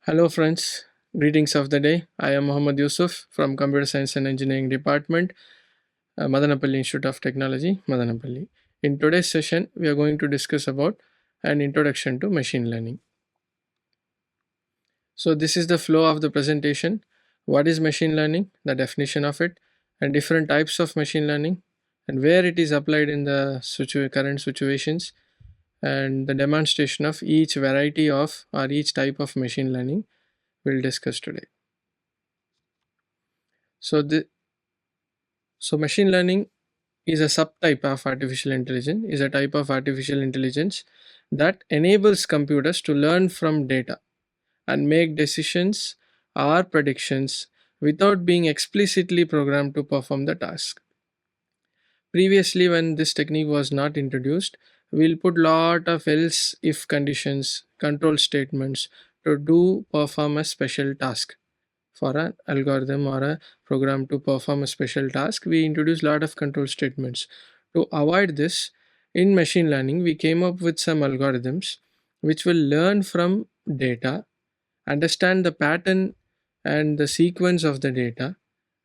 Hello friends, greetings of the day. I am Mohamed Yousuff from Computer Science and Engineering Department, Madanapalli Institute of Technology, Madanapalli. In today's session, we are going to discuss about an introduction to machine learning. So this is the flow of the presentation. What is machine learning, the definition of it, and different types of machine learning, and where it is applied in the current situations, and the demonstration of each variety of or each type of machine learning we'll discuss today. So machine learning is a subtype of artificial intelligence, is a type of artificial intelligence that enables computers to learn from data and make decisions or predictions without being explicitly programmed to perform the task. Previously, when this technique was not introduced, we'll put lot of else if conditions, control statements to do perform a special task. For an algorithm or a program to perform a special task, we introduce a lot of control statements. To avoid this, in machine learning, we came up with some algorithms which will learn from data, understand the pattern and the sequence of the data,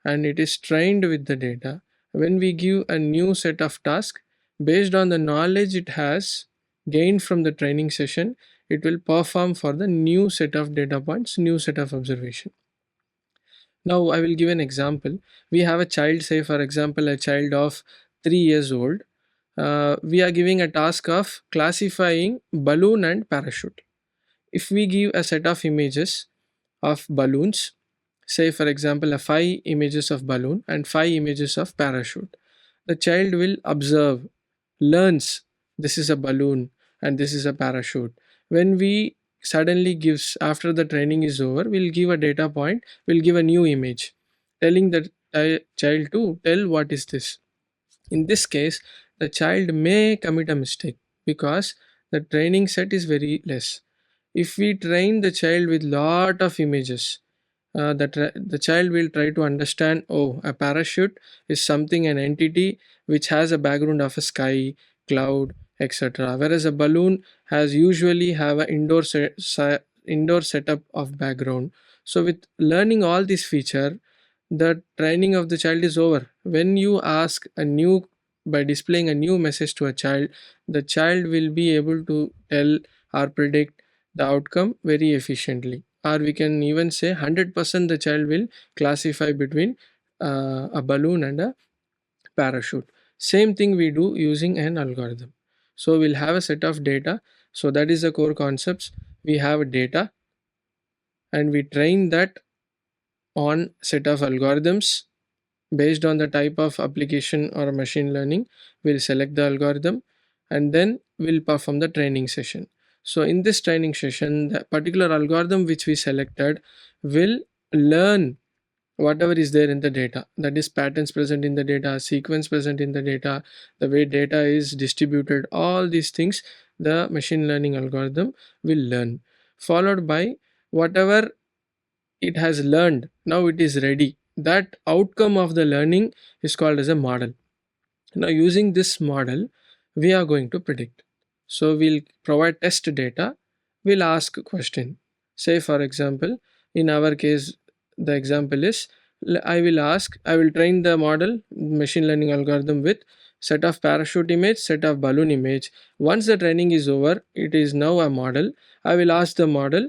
and it is trained with the data. When we give a new set of tasks based on the knowledge it has gained from the training session, it will perform for the new set of data points, new set of observation. Now, I will give an example. We have a child, say for example, a child of 3 years old. We are giving a task of classifying balloon and parachute. If we give a set of images of balloons, say for example, a 5 images of balloon and 5 images of parachute, the child will observe, learns this is a balloon and this is a parachute. When we suddenly gives after the training is over, we'll give a data point, we'll give a new image telling the child to tell what is this. In this case, the child may commit a mistake because the training set is very less. If we train the child with lot of images, the child will try to understand, oh, a parachute is something, an entity which has a background of a sky, cloud, etc., whereas a balloon has usually have an indoor setup of background. So with learning all this feature, the training of the child is over. When you ask a new, by displaying a new message to a child, the child will be able to tell or predict the outcome very efficiently, or we can even say 100% the child will classify between a balloon and a parachute. Same thing we do using an algorithm. So we'll have a set of data. So that is the core concepts. We have data and we train that on set of algorithms. Based on the type of application or machine learning, we'll select the algorithm and then we'll perform the training session. So in this training session, the particular algorithm which we selected will learn whatever is there in the data, that is patterns present in the data, sequence present in the data, the way data is distributed, all these things the machine learning algorithm will learn, followed by whatever it has learned, now it is ready. That outcome of the learning is called as a model. Now using this model, we are going to predict. So we'll provide test data, we'll ask a question. Say for example, in our case, the example is, I will train the model machine learning algorithm with set of parachute image, set of balloon image. Once the training is over, it is now a model. I will ask the model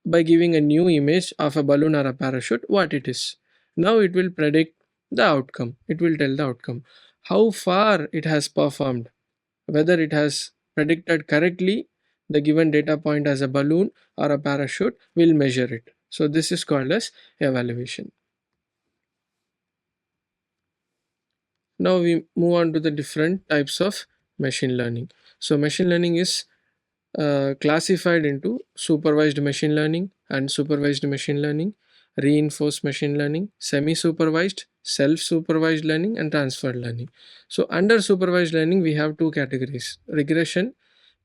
by giving a new image of a balloon or a parachute what it is. Now it will predict the outcome, it will tell the outcome, how far it has performed, whether it has predicted correctly the given data point as a balloon or a parachute, will measure it. So this is called as evaluation. Now we move on to the different types of machine learning. So machine learning is classified into supervised machine learning, unsupervised machine learning, reinforced machine learning, semi-supervised, self-supervised learning, and transferred learning. So under supervised learning, we have two categories: regression,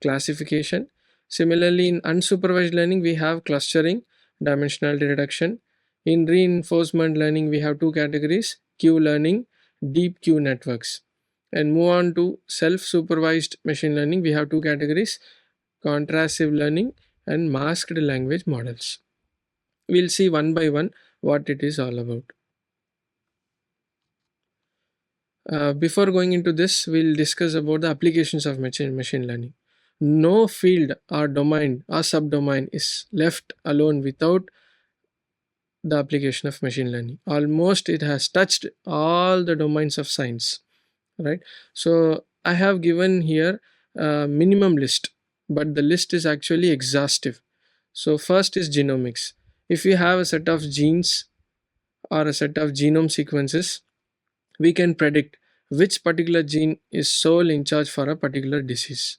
classification. Similarly, in unsupervised learning, we have clustering, dimensionality reduction. In reinforcement learning, we have two categories: Q learning, deep Q networks. And move on to self-supervised machine learning, we have two categories: contrastive learning and masked language models. We'll see one by one what it is all about. Before going into this, we'll discuss about the applications of machine learning. No field or domain or subdomain is left alone without the application of machine learning. Almost it has touched all the domains of science, right? So I have given here a minimum list, but the list is actually exhaustive. So first is genomics. If you have a set of genes or a set of genome sequences, we can predict which particular gene is sole in charge for a particular disease.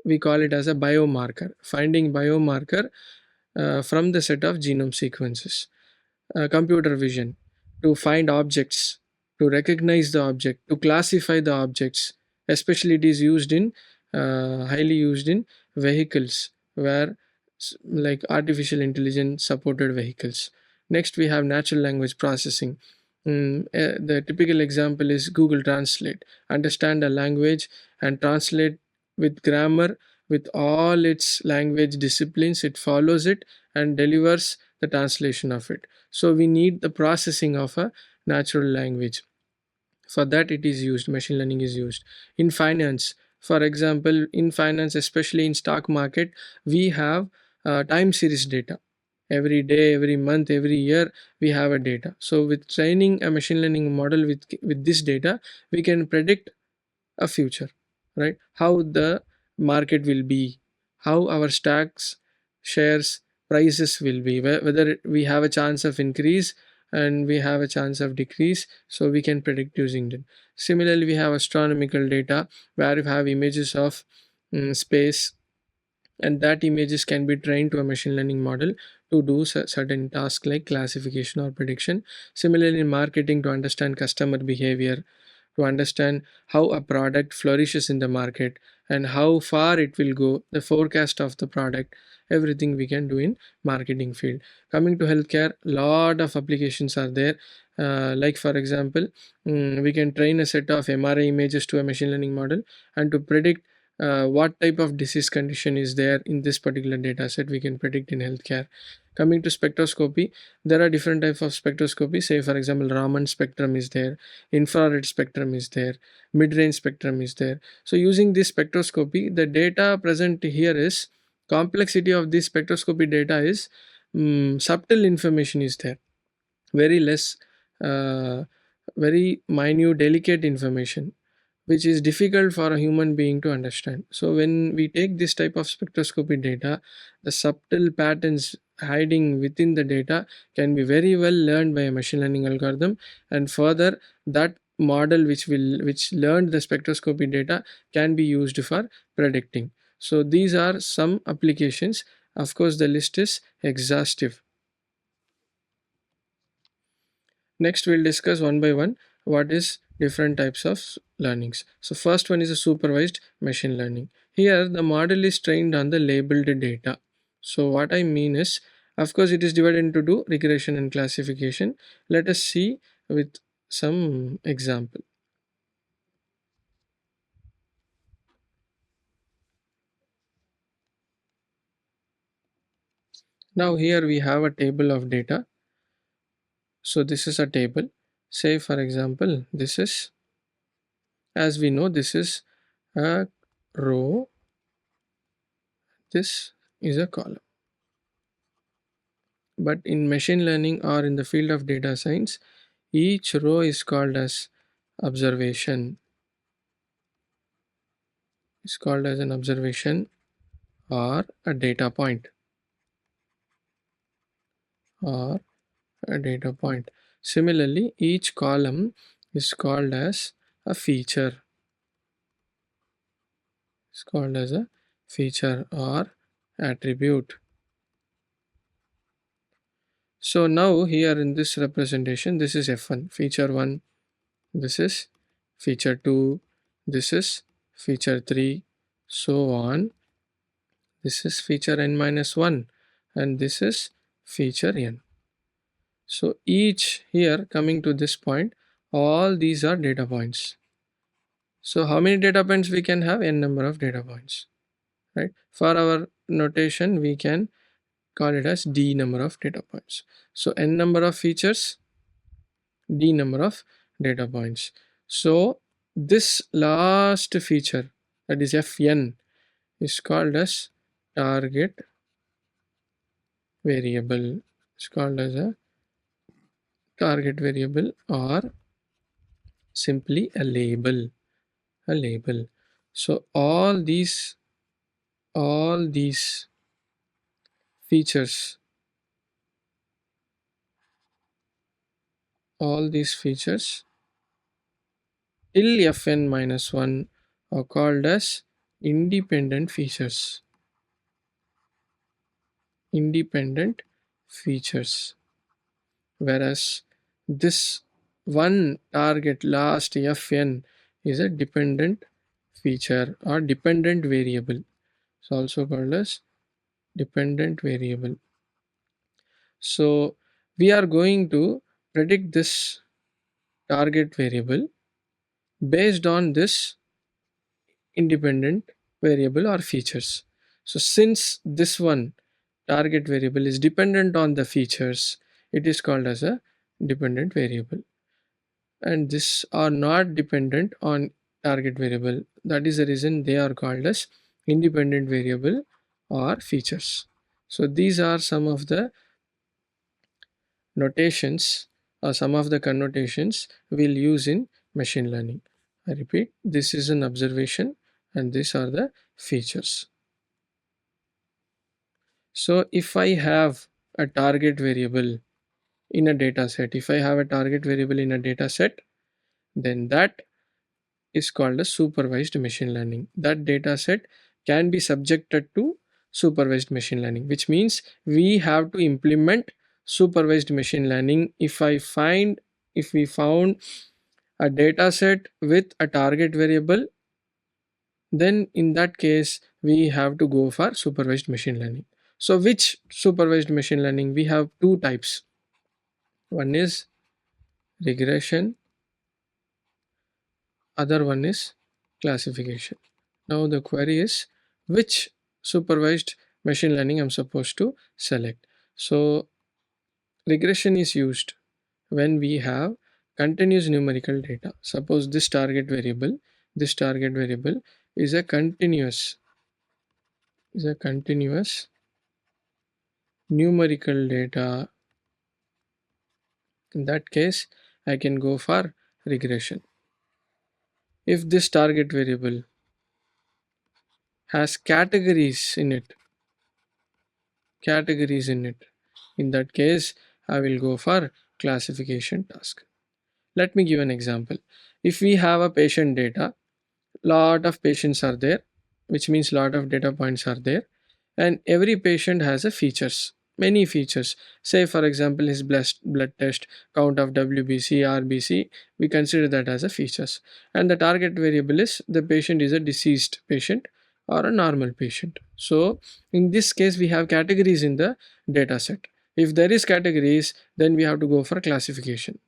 We call it as a biomarker, finding biomarker from the set of genome sequences. Computer vision, to find objects, to recognize the object, to classify the objects. Especially it is used in highly used in vehicles where like artificial intelligence supported vehicles. Next we have natural language processing. The typical example is Google Translate. Understand a language and translate with grammar, with all its language disciplines. It follows it and delivers the translation of it. So we need the processing of a natural language. For that it is used, machine learning is used. In finance, for example, in finance, especially in stock market, we have time series data. Every day, every month, every year we have a data. So with training a machine learning model with this data, we can predict a future, right? How the market will be, how our stocks, shares, prices will be, whether we have a chance of increase and we have a chance of decrease. So we can predict using it. Similarly, we have astronomical data where we have images of space, and that images can be trained to a machine learning model to do certain tasks like classification or prediction. Similarly, in marketing, to understand customer behavior, to understand how a product flourishes in the market and how far it will go, the forecast of the product, everything we can do in marketing field. Coming to healthcare, lot of applications are there. Like for example, we can train a set of MRI images to a machine learning model and to predict what type of disease condition is there in this particular data set. We can predict in healthcare. Coming to spectroscopy, there are different types of spectroscopy. Say for example, Raman spectrum is there, infrared spectrum is there, mid-range spectrum is there. So using this spectroscopy, the data present here is complexity of this spectroscopy data is subtle information is there, very less, uh, very minute, delicate information which is difficult for a human being to understand. So when we take this type of spectroscopy data, the subtle patterns hiding within the data can be very well learned by a machine learning algorithm, and further that model which learned the spectroscopy data can be used for predicting. So these are some applications. Of course, the list is exhaustive. Next, we'll discuss one by one what is different types of learnings. So first one is a supervised machine learning. Here the model is trained on the labeled data. So what I mean is, of course, it is divided into two, regression and classification. Let us see with some example. Now here we have a table of data. So this is a table. Say for example, this is, as we know, this is a row, this is a column. But in machine learning or in the field of data science, each row is called as observation, is called as an observation or a data point, or a data point. Similarly, each column is called as a feature, is called as a feature or attribute. So now here in this representation, this is F1, feature 1, this is feature 2, this is feature 3, so on. This is feature n minus 1 and this is feature n. So each here coming to this point, all these are data points. So how many data points we can have? N number of data points, right? For our notation, we can call it as d number of data points. So n number of features, d number of data points. So this last feature, that is fn, is called as target variable. It's called as a target variable, or simply a label. A label. So all these features, all these features till fn minus 1 are called as independent features. Independent features. Whereas this one target last fn is a dependent feature or dependent variable. It's also called as dependent variable. So we are going to predict this target variable based on this independent variable or features. So since this one target variable is dependent on the features, it is called as a dependent variable. And this are not dependent on target variable. That is the reason they are called as independent variable or features. So these are some of the notations or some of the connotations we'll use in machine learning. I repeat, this is an observation and these are the features. So if I have a target variable in a data set, then that is called a supervised machine learning. That data set can be subjected to supervised machine learning, which means we have to implement supervised machine learning. If we found a data set with a target variable, then in that case we have to go for supervised machine learning. So which supervised machine learning? We have two types. One is regression, other one is classification. Now the query is which supervised machine learning I'm supposed to select. So regression is used when we have continuous numerical data. Suppose this target variable is a continuous numerical data. In that case, I can go for regression. If this target variable has categories in it, in that case I will go for classification task. Let me give an example. If we have a patient data, lot of patients are there, which means lot of data points are there, and every patient has a features, many features. Say for example his blood test, count of WBC, RBC, we consider that as a features, and the target variable is the patient is a deceased patient or a normal patient. So in this case we have categories in the data set. If there is categories, then we have to go for classification.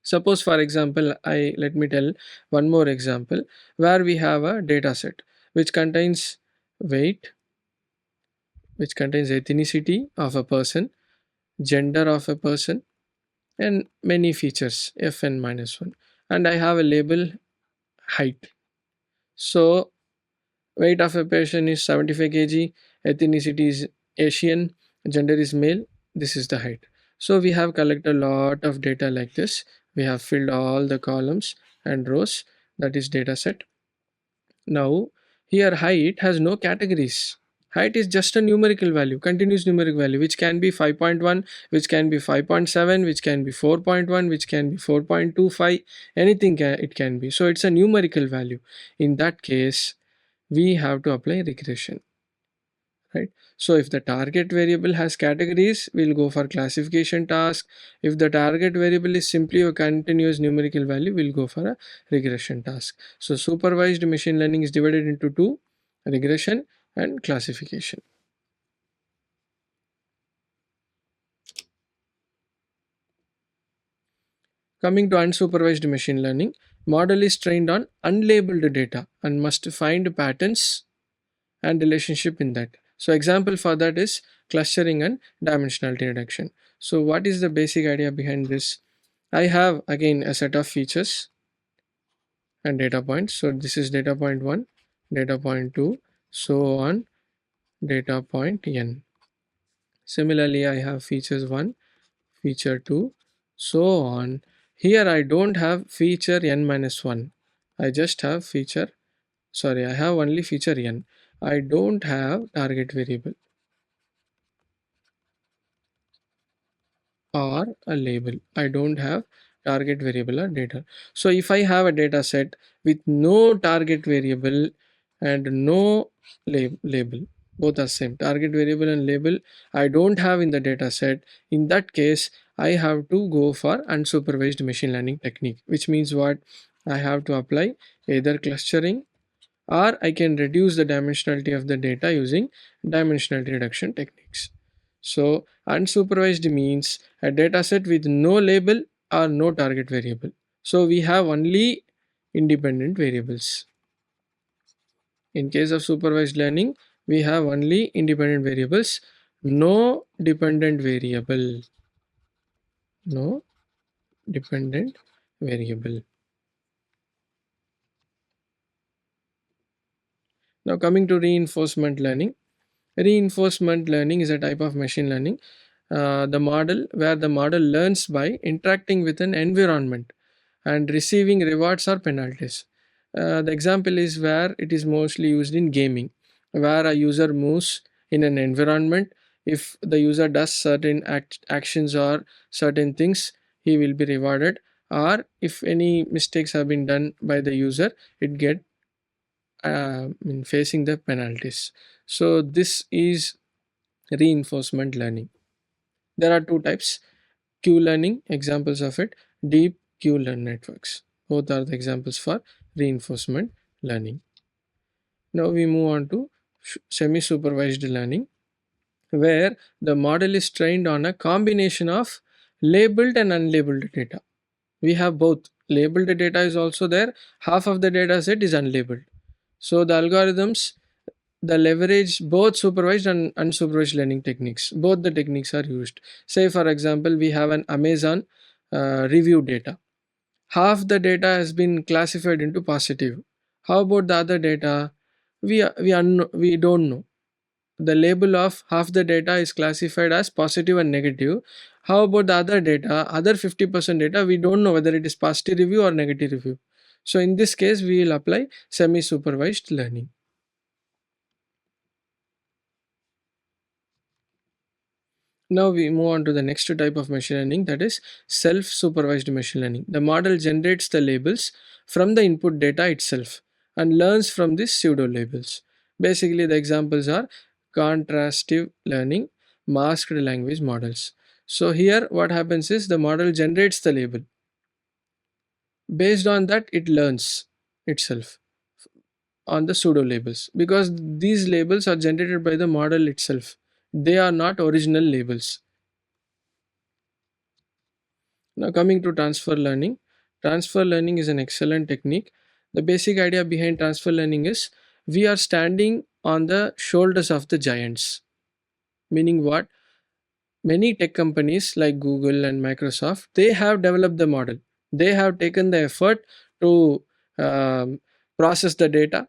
Suppose for example, let me tell one more example where we have a data set which contains weight, which contains ethnicity of a person, gender of a person, and many features fn minus 1, and I have a label height. So weight of a person is 75 kg, ethnicity is Asian, gender is male, this is the height. So we have collected a lot of data like this. We have filled all the columns and rows, that is data set. Now here height has no categories. Height is just a numerical value, continuous numeric value, which can be 5.1, which can be 5.7, which can be 4.1, which can be 4.25, anything it can be. So it's a numerical value. In that case, we have to apply regression, right? So if the target variable has categories, we'll go for classification task. If the target variable is simply a continuous numerical value, we'll go for a regression task. So supervised machine learning is divided into two: regression and classification. Coming to unsupervised machine learning, model is trained on unlabeled data and must find patterns and relationship in that. So example for that is clustering and dimensionality reduction. So what is the basic idea behind this? I have again a set of features and data points. So this is data point 1, data point 2, so on, data point n. Similarly, I have features 1, feature 2, so on. Here I don't have feature n minus 1. I just have I have only feature n. I don't have target variable or a label. I don't have target variable or data. So if I have a data set with no target variable and no label, both are same, target variable and label I don't have in the data set, in that case I have to go for unsupervised machine learning technique, which means what? I have to apply either clustering, or I can reduce the dimensionality of the data using dimensionality reduction techniques. So unsupervised means a dataset with no label or no target variable. So we have only independent variables. In case of supervised learning, we have only independent variables, no dependent variable. No dependent variable. Now coming to reinforcement learning. Reinforcement learning is a type of machine learning, the model where the model learns by interacting with an environment and receiving rewards or penalties. The example is where it is mostly used in gaming, where a user moves in an environment. If the user does certain actions or certain things, he will be rewarded. Or if any mistakes have been done by the user, it get in facing the penalties. So this is reinforcement learning. There are two types: Q learning, examples of it, deep Q learn networks. Both are the examples for reinforcement learning. Now we move on to semi-supervised learning, where the model is trained on a combination of labeled and unlabeled data. We have both. Labeled data is also there, half of the data set is unlabeled. So the algorithms, the leverage both supervised and unsupervised learning techniques. Both the techniques are used. Say for example, we have an Amazon review data. Half the data has been classified into positive. How about the other data? We don't know. The label of half the data is classified as positive and negative. How about the other data? Other 50% data, we don't know whether it is positive review or negative review. So in this case, we will apply semi-supervised learning. Now we move on to the next type of machine learning, that is self-supervised machine learning. The model generates the labels from the input data itself and learns from these pseudo labels. Basically the examples are contrastive learning, masked language models. So here what happens is the model generates the label. Based on that it learns itself on the pseudo labels, because these labels are generated by the model itself. They are not original labels. Now coming to transfer learning. Transfer learning is an excellent technique. The basic idea behind transfer learning is we are standing on the shoulders of the giants. Meaning what? Many tech companies like Google and Microsoft, they have developed the model. They have taken the effort to process the data.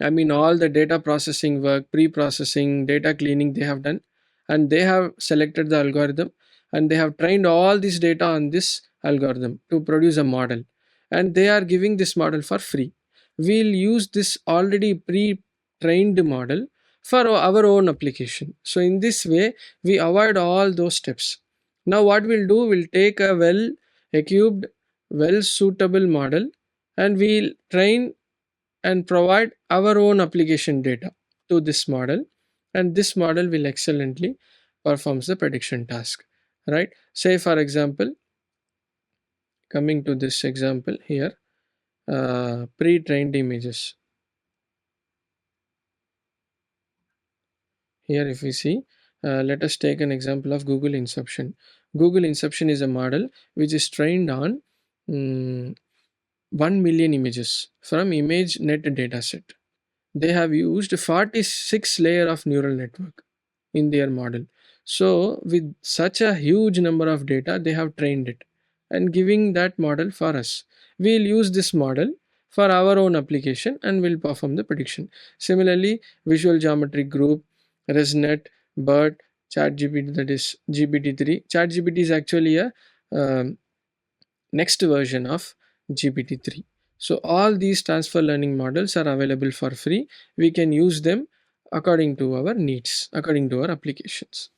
I mean, all the data processing work, pre-processing, data cleaning they have done, and they have selected the algorithm, and they have trained all this data on this algorithm to produce a model, and they are giving this model for free. We'll use this already pre-trained model for our own application. So in this way, we avoid all those steps. Now what we'll do, we'll take a well equipped, well suitable model, and we'll train and provide our own application data to this model, and this model will excellently performs the prediction task, right? Say for example, coming to this example here, pre-trained images. Here if we see, let us take an example of Google Inception. Google Inception is a model which is trained on 1 million images from ImageNet dataset. They have used 46 layer of neural network. in their model. So with such a huge number of data, they have trained it and giving that model for us. We'll use this model for our own application and will perform the prediction. Similarly, visual geometric group, ResNet, BERT, ChatGPT, that is GPT-3. ChatGPT is actually a um, next version of GPT-3. So all these transfer learning models are available for free. We can use them according to our needs, according to our applications.